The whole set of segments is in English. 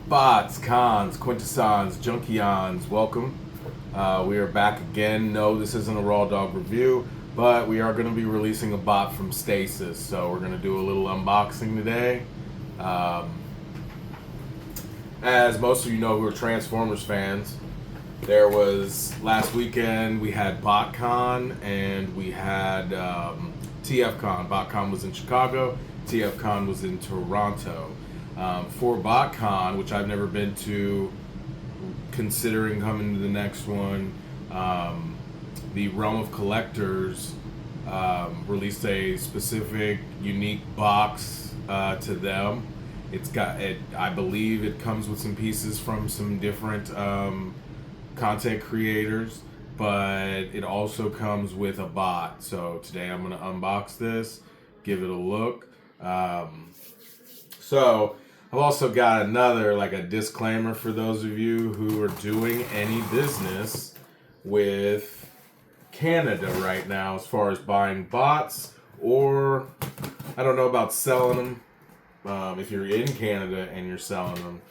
Bots, cons, quintessons, junkions, welcome. We are back again. No, this isn't a Raw Dog review, but we are going to be releasing a bot from Stasis. So we're going to do a little unboxing today. As most of you know who are Transformers fans, there was last weekend we had Botcon and we had TFCon. Botcon was in Chicago, TFCon was in Toronto. For Botcon, which I've never been to, considering coming to the next one, the Realm of Collectors released a specific, unique box to them. It's got it. I believe it comes with some pieces from some different content creators, but it also comes with a bot. So today I'm gonna unbox this, give it a look. So I've also got another, like a disclaimer for those of you who are doing any business with Canada right now as far as buying bots, or I don't know about selling them. If you're in Canada and you're selling them,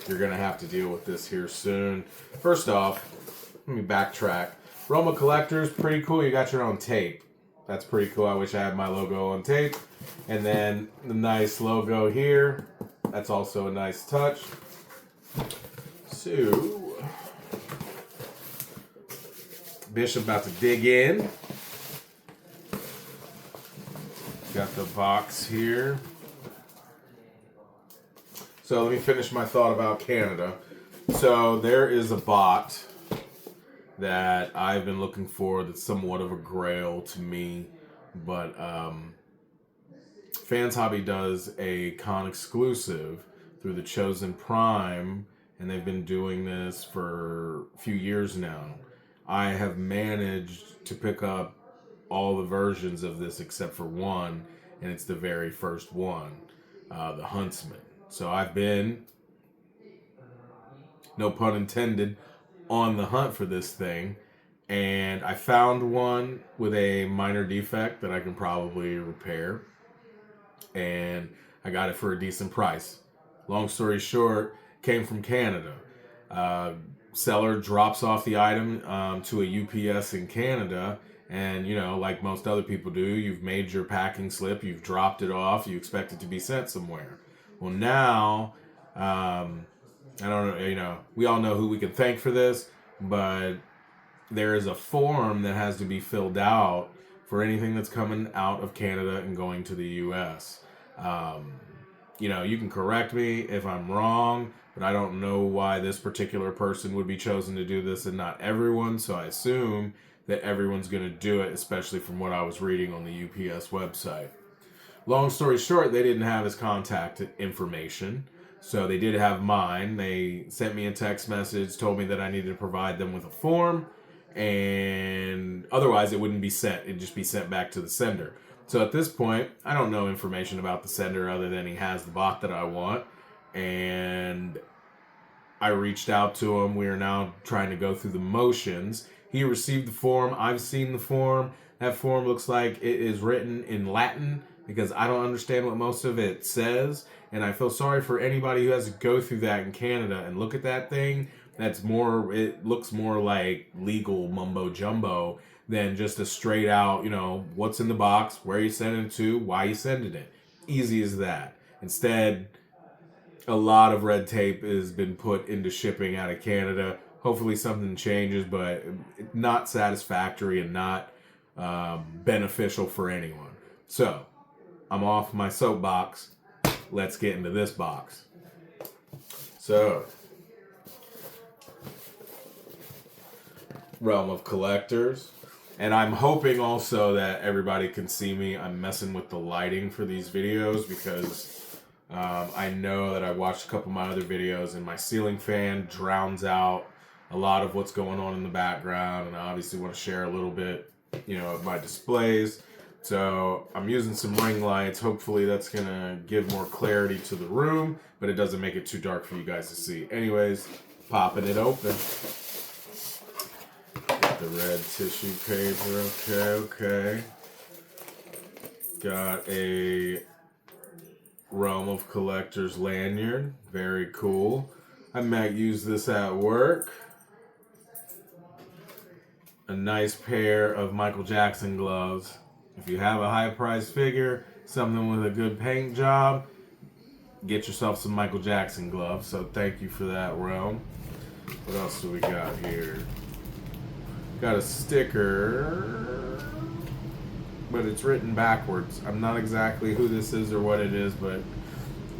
you're going to have to deal with this here soon. First off, let me backtrack. Realm of Collectors, pretty cool. You got your own tape. That's pretty cool. I wish I had my logo on tape. And then the nice logo here. That's also a nice touch. So, Bishop about to dig in. Got the box here. So let me finish my thought about Canada. So there is a bot that I've been looking for that's somewhat of a grail to me, but Fans Hobby does a con exclusive through the Chosen Prime, and they've been doing this for a few years now. I have managed to pick up all the versions of this except for one, and it's the very first one, the Huntsman. So I've been, no pun intended, on the hunt for this thing, and I found one with a minor defect that I can probably repair, and I got it for a decent price. Long story short, came from Canada. Seller drops off the item to a UPS in Canada, and like most other people do, you've made your packing slip, you've dropped it off, you expect it to be sent somewhere. Well, now, I don't know, we all know who we can thank for this, but there is a form that has to be filled out for anything that's coming out of Canada and going to the U.S. You can correct me if I'm wrong, but I don't know why this particular person would be chosen to do this and not everyone, so I assume that everyone's going to do it, especially from what I was reading on the UPS website. Long story short, they didn't have his contact information, so they did have mine. They sent me a text message, told me that I needed to provide them with a form, and otherwise it wouldn't be sent. It'd just be sent back to the sender. So at this point, I don't know information about the sender other than he has the bot that I want, and I reached out to him. We are now trying to go through the motions. He received the form. I've seen the form. That form looks like it is written in Latin, because I don't understand what most of it says, and I feel sorry for anybody who has to go through that in Canada and look at that thing. It looks more like legal mumbo jumbo than just a straight out, what's in the box, where you sending it to, why you sending it. Easy as that. Instead, a lot of red tape has been put into shipping out of Canada. Hopefully something changes, but not satisfactory and not beneficial for anyone. So, I'm off my soapbox. Let's get into this box. So, Realm of Collectors. And I'm hoping also that everybody can see me. I'm messing with the lighting for these videos because I know that I watched a couple of my other videos and my ceiling fan drowns out a lot of what's going on in the background, and I obviously want to share a little bit, of my displays. So I'm using some ring lights. Hopefully that's going to give more clarity to the room, but it doesn't make it too dark for you guys to see. Anyways, popping it open. Got the red tissue paper. Okay. Got a Realm of Collectors lanyard. Very cool. I might use this at work. A nice pair of Michael Jackson gloves. If you have a high-priced figure, something with a good paint job, get yourself some Michael Jackson gloves. So thank you for that, Realm. What else do we got here? Got a sticker, but it's written backwards. I'm not exactly who this is or what it is, but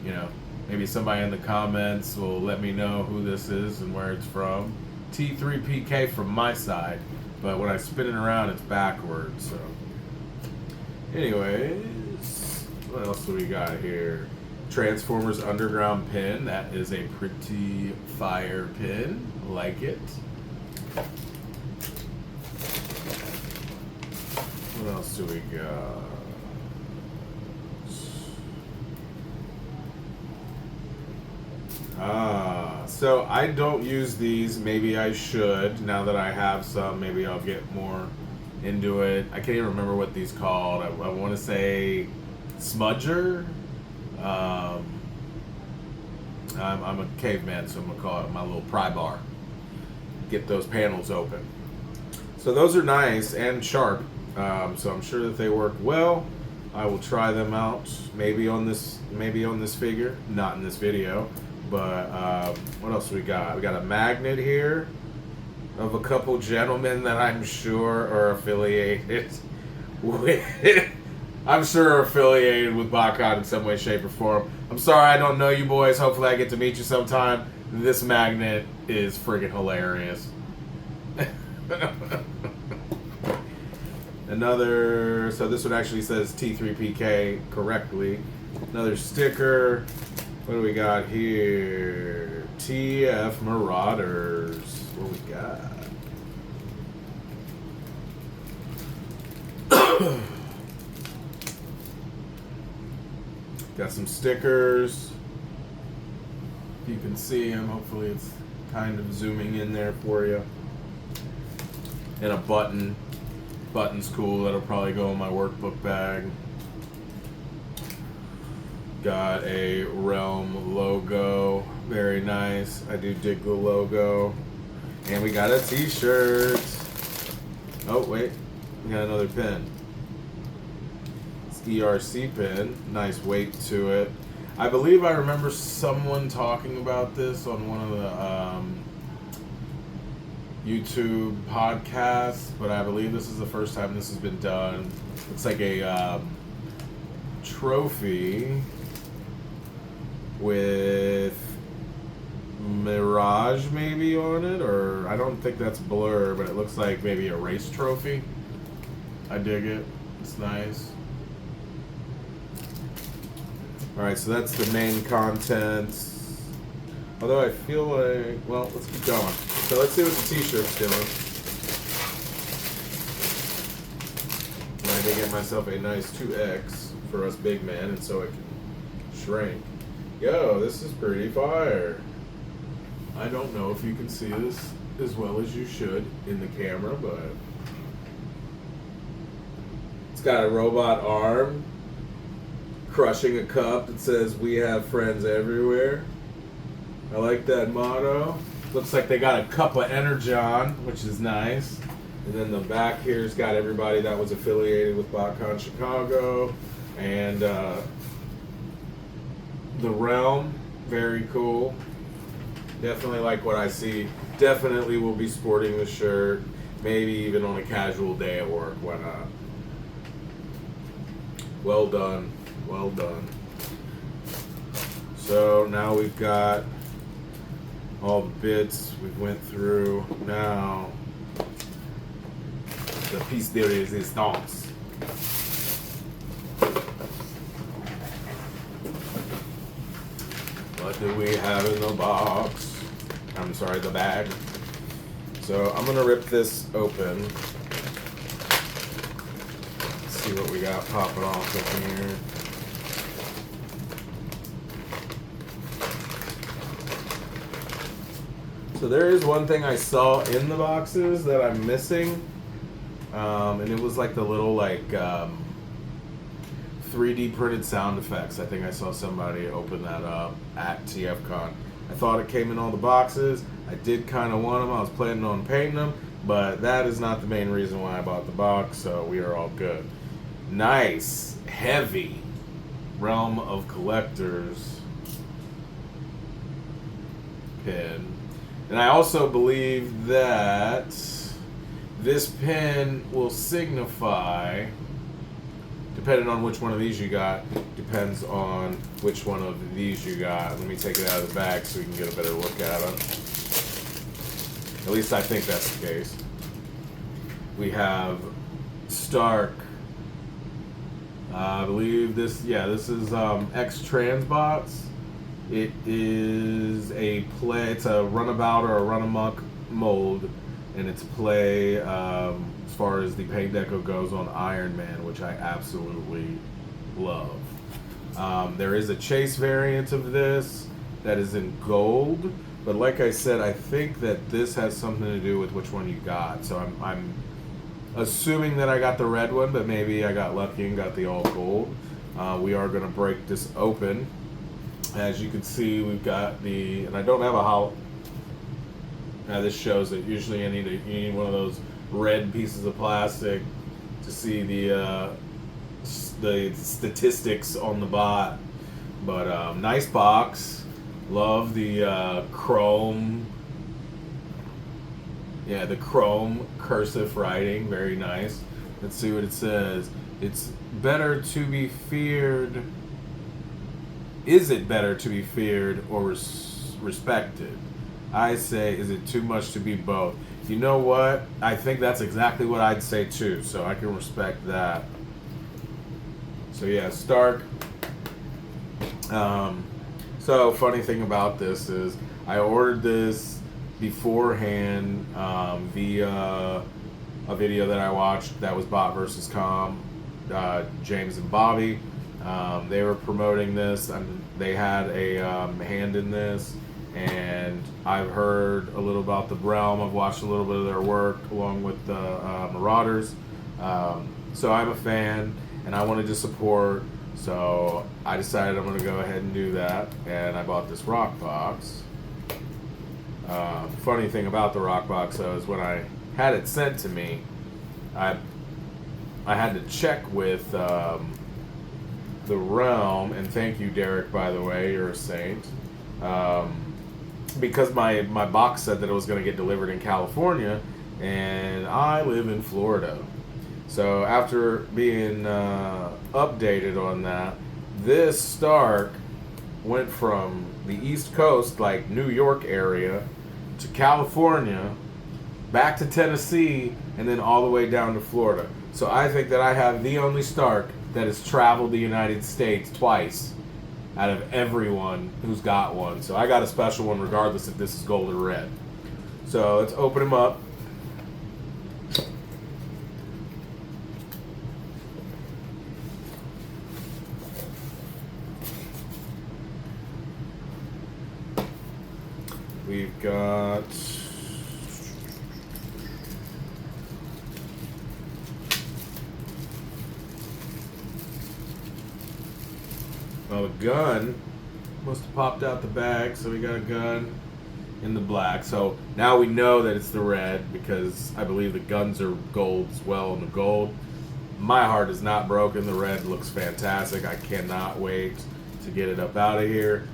you know, maybe somebody in the comments will let me know who this is and where it's from. T3PK from my side, but when I spin it around, it's backwards. So, anyways, what else do we got here? Transformers Underground pin. That is a pretty fire pin. Like it. What else do we got? So I don't use these. Maybe I should. Now that I have some, maybe I'll get more into it. I can't even remember what these called. I want to say smudger. I'm a caveman, so I'm gonna call it my little pry bar. Get those panels open. So those are nice and sharp. So I'm sure that they work well. I will try them out. Maybe on this figure, not in this video. But what else we got? We got a magnet here of a couple gentlemen that I'm sure are affiliated with. I'm sure are affiliated with Botcon in some way, shape, or form. I'm sorry I don't know you boys. Hopefully I get to meet you sometime. This magnet is friggin' hilarious. Another, so this one actually says T3PK correctly. Another sticker. What do we got here? TF Marauders. What we got? Got some stickers. You can see them. Hopefully it's kind of zooming in there for you. And a button. Button's cool. That'll probably go in my workbook bag. Got a Realm logo. Very nice. I do dig the logo. And we got a t-shirt. Oh, wait. We got another pin. It's ERC pin. Nice weight to it. I believe I remember someone talking about this on one of the YouTube podcasts, but I believe this is the first time this has been done. It's like a trophy with Mirage maybe on it, or I don't think that's Blur, but it looks like maybe a race trophy. I dig it. It's nice. Alright, so that's the main content. Although I feel like, well, let's keep going. So let's see what the t-shirt's doing. I did get myself a nice 2X for us big man, and so it can shrink. Yo, this is pretty fire. I don't know if you can see this as well as you should in the camera, but it's got a robot arm crushing a cup that says, "We have friends everywhere." I like that motto. Looks like they got a cup of Energon, which is nice. And then the back here's got everybody that was affiliated with Botcon Chicago. And the Realm, very cool. Definitely like what I see. Definitely will be sporting the shirt. Maybe even on a casual day at work. Why not? Well done. Well done. So now we've got all the bits we went through. Now, the piece de resistance. What do we have in the box? I'm sorry, the bag. So I'm gonna rip this open. Let's see what we got popping off in here. So there is one thing I saw in the boxes that I'm missing, and it was like the little 3D printed sound effects. I think I saw somebody open that up at TFCon. I thought it came in all the boxes. I did kind of want them. I was planning on painting them, but that is not the main reason why I bought the box, so we are all good. Nice, heavy Realm of Collectors pin. And I also believe that this pin will signify, depending on which one of these you got, depends on which one of these you got. Let me take it out of the bag so we can get a better look at it. At least I think that's the case. We have Stark. I believe this, this is X-Transbots. It is it's a runabout or a runamuck mold, and it's a play as far as the paint deco goes on Iron Man, which I absolutely love. There is a chase variant of this that is in gold, but like I said, I think that this has something to do with which one you got. So I'm assuming that I got the red one, but maybe I got lucky and got the all gold. We are going to break this open. As you can see, we've got and I don't have a hollow. Now this shows that usually you need one of those red pieces of plastic to see the statistics on the bot. But nice box. Love the chrome. Yeah, the chrome cursive writing, very nice. Let's see what it says. It's better to be feared. Is it better to be feared or respected? I say, is it too much to be both? You know what? I think that's exactly what I'd say too, so I can respect that. So yeah, Stark. So funny thing about this is I ordered this beforehand via a video that I watched that was Bot vs. Com, James and Bobby. They were promoting this, and they had a hand in this, and I've heard a little about the Realm. I've watched a little bit of their work along with the Marauders. So I'm a fan, and I wanted to support, so I decided I'm going to go ahead and do that, and I bought this RocBox. Funny thing about the RocBox, though, is when I had it sent to me, I had to check with the Realm, and thank you, Derek, by the way, you're a saint, because my box said that it was going to get delivered in California, and I live in Florida. So after being updated on that, this Stark went from the East Coast, like New York area, to California, back to Tennessee, and then all the way down to Florida. So I think that I have the only Stark that has traveled the United States twice out of everyone who's got one. So I got a special one regardless if this is gold or red. So let's open him up. We've got a gun. Must have popped out the bag, so we got a gun in the black. So now we know that it's the red because I believe the guns are gold as well in the gold. My heart is not broken. The red looks fantastic. I cannot wait to get it up out of here.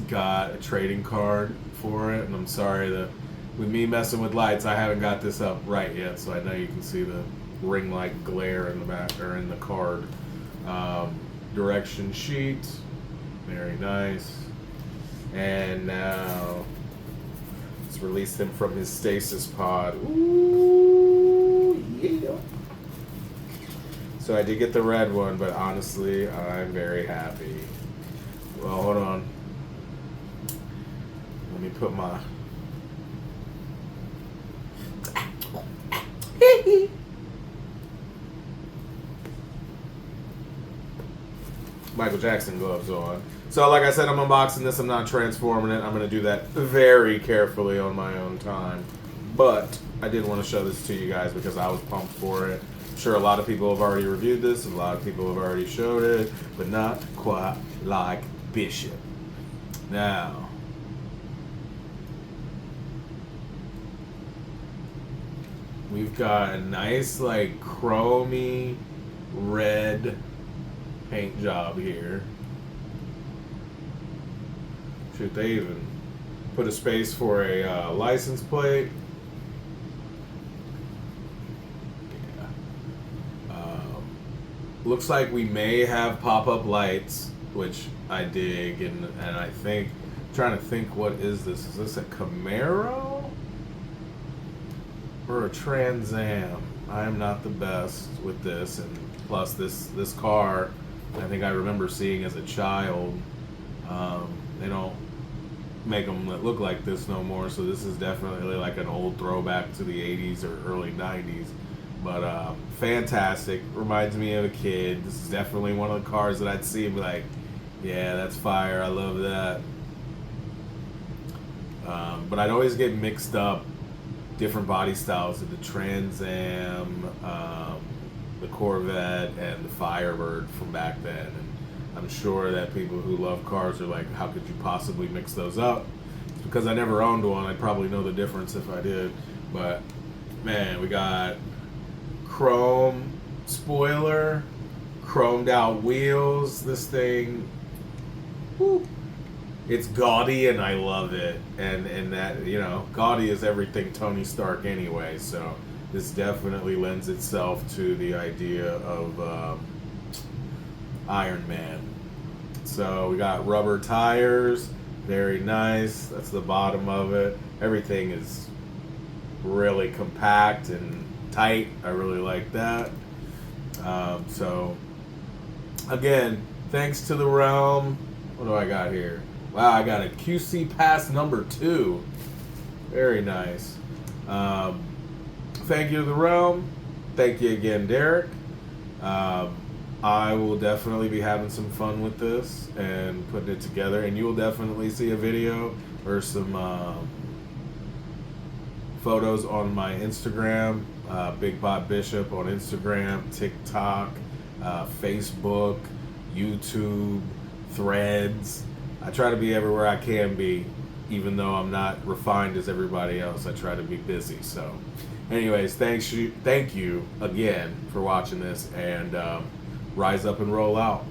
Got a trading card for it, and I'm sorry that with me messing with lights, I haven't got this up right yet, so I know you can see the ring light glare in the back or in the card. Direction sheet, very nice. And now let's release him from his stasis pod. Ooh, yeah. So I did get the red one, but honestly, I'm very happy. Well, hold on. Let me put my Michael Jackson gloves on. So like I said, I'm unboxing this. I'm not transforming it. I'm going to do that very carefully on my own time. But I did want to show this to you guys because I was pumped for it. I'm sure a lot of people have already reviewed this. A lot of people have already showed it. But not quite like Bishop. Now, we've got a nice, like, chromey red paint job here. Shoot, they even put a space for a license plate. Yeah. Looks like we may have pop-up lights, which I dig, and I think, I'm trying to think, what is this? Is this a Camaro or a Trans Am? I am not the best with this, and plus this car, I think I remember seeing as a child. They don't make them that look like this no more, so this is definitely like an old throwback to the 80s or early 90s. But fantastic. Reminds me of a kid. This is definitely one of the cars that I'd see and be like, yeah, that's fire. I love that. But I'd always get mixed up different body styles of the Trans Am, the Corvette, and the Firebird from back then. And I'm sure that people who love cars are like, how could you possibly mix those up? It's because I never owned one. I'd probably know the difference if I did. But man, we got chrome spoiler, chromed out wheels. This thing, whew, it's gaudy and I love it. And that, you know, gaudy is everything Tony Stark anyway. So this definitely lends itself to the idea of Iron Man. So we got rubber tires, very nice. That's the bottom of it. Everything is really compact and tight. I really like that. So again, thanks to the Realm. What do I got here? Wow, I got a QC Pass number 2. Very nice. Thank you to the Realm. Thank you again, Derek. I will definitely be having some fun with this and putting it together, and you will definitely see a video or some photos on my Instagram, Big Bob Bishop on Instagram, TikTok, Facebook, YouTube, Threads. I try to be everywhere I can be, even though I'm not refined as everybody else. I try to be busy. So anyways, thank you again for watching this, and rise up and roll out.